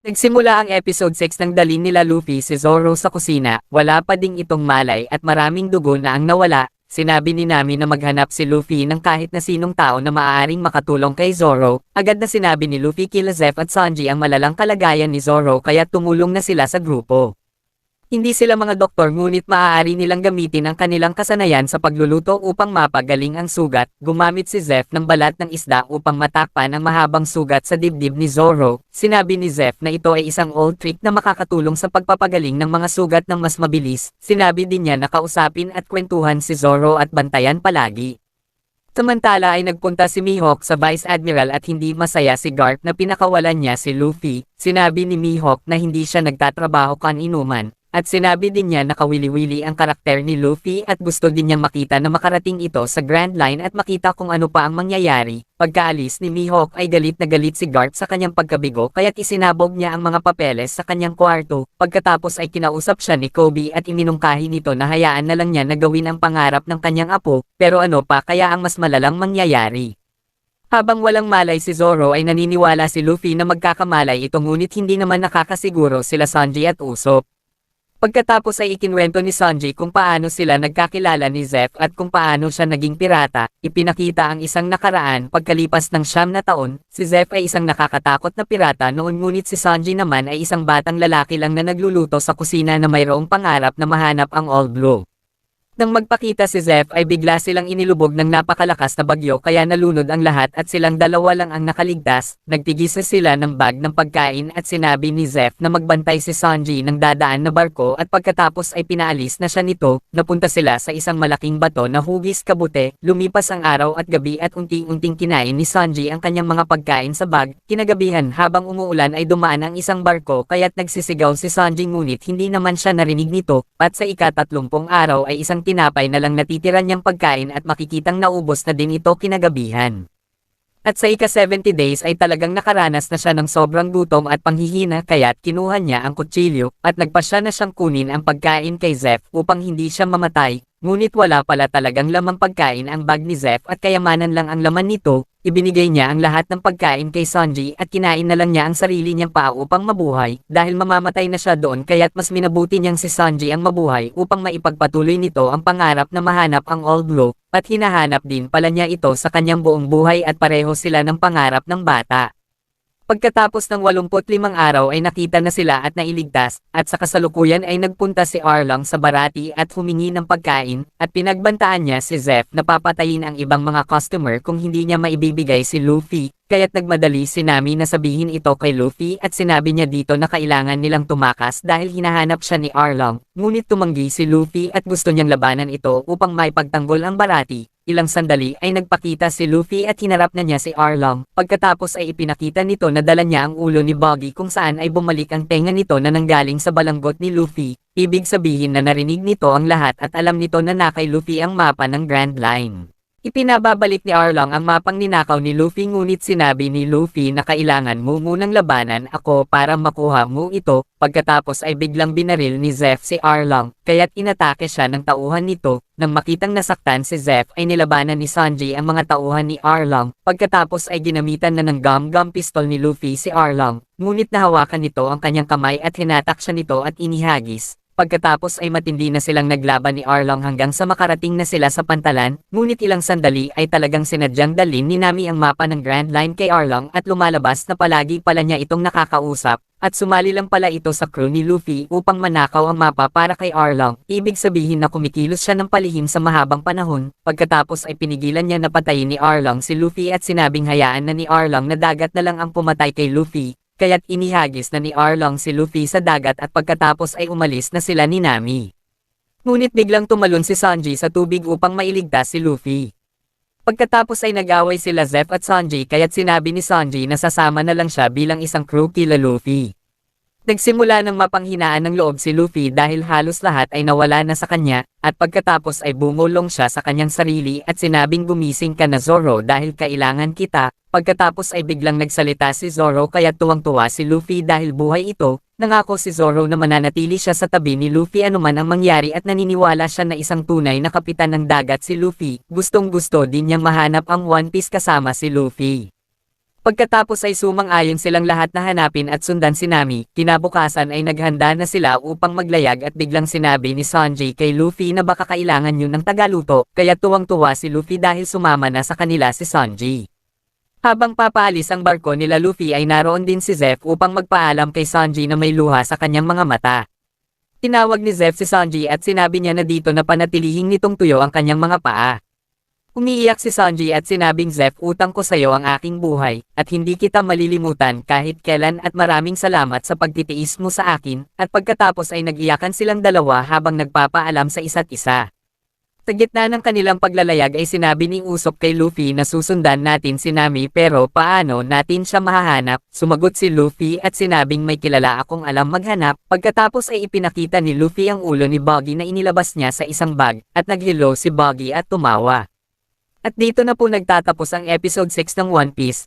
Nagsimula ang episode 6 nang dalhin nila Luffy si Zoro sa kusina, wala pa ding itong malay at maraming dugo na ang nawala. Sinabi ni Nami na maghanap si Luffy ng kahit na sinong tao na maaaring makatulong kay Zoro. Agad na sinabi ni Luffy kila Zeff at Sanji ang malalang kalagayan ni Zoro kaya tumulong na sila sa grupo. Hindi sila mga doktor ngunit maaari nilang gamitin ang kanilang kasanayan sa pagluluto upang mapagaling ang sugat. Gumamit si Zeff ng balat ng isda upang matakpan ang mahabang sugat sa dibdib ni Zoro. Sinabi ni Zeff na ito ay isang old trick na makakatulong sa pagpapagaling ng mga sugat ng mas mabilis. Sinabi din niya na kausapin at kwentuhan si Zoro at bantayan palagi. Samantala ay nagpunta si Mihawk sa Vice Admiral at hindi masaya si Garp na pinakawalan niya si Luffy. Sinabi ni Mihawk na hindi siya nagtatrabaho kan-inuman. At sinabi din niya na kawili-wili ang karakter ni Luffy at gusto din niyang makita na makarating ito sa Grand Line at makita kung ano pa ang mangyayari. Pagkaalis ni Mihawk ay galit na galit si Garp sa kanyang pagkabigo kaya't isinabog niya ang mga papeles sa kanyang kwarto. Pagkatapos ay kinausap siya ni Kobe at iminungkahi nito na hayaan na lang niya na gawin ang pangarap ng kanyang apo, pero ano pa kaya ang mas malalang mangyayari. Habang walang malay si Zoro ay naniniwala si Luffy na magkakamalay ito ngunit hindi naman nakakasiguro sila Sanji at Usopp. Pagkatapos ay ikinwento ni Sanji kung paano sila nagkakilala ni Zeff at kung paano siya naging pirata. Ipinakita ang isang nakaraan pagkalipas ng 9 na taon. Si Zeff ay isang nakakatakot na pirata noon ngunit si Sanji naman ay isang batang lalaki lang na nagluluto sa kusina na mayroong pangarap na mahanap ang All Blue. Nang magpakita si Zeff ay bigla silang inilubog ng napakalakas na bagyo kaya nalunod ang lahat at silang dalawa lang ang nakaligtas. Nagtigisa sila ng bag ng pagkain at sinabi ni Zeff na magbantay si Sanji ng dadaan na barko at pagkatapos ay pinaalis na siya nito. Napunta sila sa isang malaking bato na hugis kabute. Lumipas ang araw at gabi at unti-unting kinain ni Sanji ang kanyang mga pagkain sa bag. Kinagabihan habang umuulan ay dumaan ang isang barko kaya't nagsisigaw si Sanji ngunit hindi naman siya narinig nito at sa ika-30 araw ay isang tinapay na lang natitira niyang pagkain at makikitang naubos na din ito kinagabihan. At sa ika-70 days ay talagang nakaranas na siya ng sobrang gutom at panghihina kaya't kinuha niya ang kutsilyo at nagpasya na siyang kunin ang pagkain kay Zeff upang hindi siya mamatay. Ngunit wala pala talagang lamang pagkain ang bag ni Zeff at kayamanan lang ang laman nito. Ibinigay niya ang lahat ng pagkain kay Sanji at kinain na lang niya ang sarili niyang paa upang mabuhay dahil mamamatay na siya doon kaya't mas minabuti niyang si Sanji ang mabuhay upang maipagpatuloy nito ang pangarap na mahanap ang All Blue at hinahanap din pala niya ito sa kanyang buong buhay at pareho sila ng pangarap ng bata. Pagkatapos ng 85 araw ay nakita na sila at nailigtas, at sa kasalukuyan ay nagpunta si Arlong sa Barati at humingi ng pagkain, at pinagbantaan niya si Zeff na papatayin ang ibang mga customer kung hindi niya maibibigay si Luffy, kaya't nagmadali si Nami na sabihin ito kay Luffy at sinabi niya dito na kailangan nilang tumakas dahil hinahanap siya ni Arlong, ngunit tumanggi si Luffy at gusto niyang labanan ito upang maipagtanggol ang Barati. Ilang sandali ay nagpakita si Luffy at hinarap na niya si Arlong. Pagkatapos ay ipinakita nito na dala niya ang ulo ni Buggy kung saan ay bumalik ang tenga nito na nanggaling sa balanggot ni Luffy. Ibig sabihin na narinig nito ang lahat at alam nito na nakay Luffy ang mapa ng Grand Line. Ipinababalik ni Arlong ang mapang ninakaw ni Luffy ngunit sinabi ni Luffy na kailangan mo munang labanan ako para makuha mo ito. Pagkatapos ay biglang binaril ni Zeff si Arlong, kaya't inatake siya ng tauhan nito. Nang makitang nasaktan si Zeff ay nilabanan ni Sanji ang mga tauhan ni Arlong. Pagkatapos ay ginamitan na ng gum pistol ni Luffy si Arlong, ngunit nahawakan nito ang kanyang kamay at hinatak siya nito at inihagis. Pagkatapos ay matindi na silang naglaban ni Arlong hanggang sa makarating na sila sa pantalan, ngunit ilang sandali ay talagang sinadyang dalhin ni Nami ang mapa ng Grand Line kay Arlong at lumalabas na palagi pala niya itong nakakausap, at sumali lang pala ito sa crew ni Luffy upang manakaw ang mapa para kay Arlong. Ibig sabihin na kumikilos siya ng palihim sa mahabang panahon. Pagkatapos ay pinigilan niya na patayin ni Arlong si Luffy at sinabing hayaan na ni Arlong na dagat na lang ang pumatay kay Luffy. Kaya't inihagis na ni Arlong si Luffy sa dagat at pagkatapos ay umalis na sila ni Nami. Ngunit biglang tumalon si Sanji sa tubig upang mailigtas si Luffy. Pagkatapos ay nag-away sila Zeff at Sanji kaya't sinabi ni Sanji na sasama na lang siya bilang isang crew kila Luffy. Nagsimula ng mapanghinaan ng loob si Luffy dahil halos lahat ay nawala na sa kanya, at pagkatapos ay bumulong siya sa kanyang sarili at sinabing gumising ka na Zoro dahil kailangan kita. Pagkatapos ay biglang nagsalita si Zoro kaya tuwang-tuwa si Luffy dahil buhay ito. Nangako si Zoro na mananatili siya sa tabi ni Luffy anuman ang mangyari at naniniwala siya na isang tunay na kapitan ng dagat si Luffy. Gustong-gusto din niyang mahanap ang One Piece kasama si Luffy. Pagkatapos ay sumang-ayon silang lahat na hanapin at sundan si Nami, kinabukasan ay naghanda na sila upang maglayag at biglang sinabi ni Sanji kay Luffy na baka kailangan yun ng tagaluto, kaya tuwang-tuwa si Luffy dahil sumama na sa kanila si Sanji. Habang papaalis ang barko nila Luffy ay naroon din si Zeff upang magpaalam kay Sanji na may luha sa kanyang mga mata. Tinawag ni Zeff si Sanji at sinabi niya na dito na panatilihing nitong tuyo ang kanyang mga paa. Umiiyak si Sanji at sinabing Zeff, utang ko sayo ang aking buhay, at hindi kita malilimutan kahit kailan at maraming salamat sa pagtitiis mo sa akin, at pagkatapos ay nag-iyakan silang dalawa habang nagpapaalam sa isa't isa. Sa gitna ng kanilang paglalayag ay sinabi ni Usopp kay Luffy na susundan natin si Nami pero paano natin siya mahahanap, sumagot si Luffy at sinabing may kilala akong alam maghanap, pagkatapos ay ipinakita ni Luffy ang ulo ni Buggy na inilabas niya sa isang bag, at nag-hello si Buggy at tumawa. At dito na po nagtatapos ang episode 6 ng One Piece.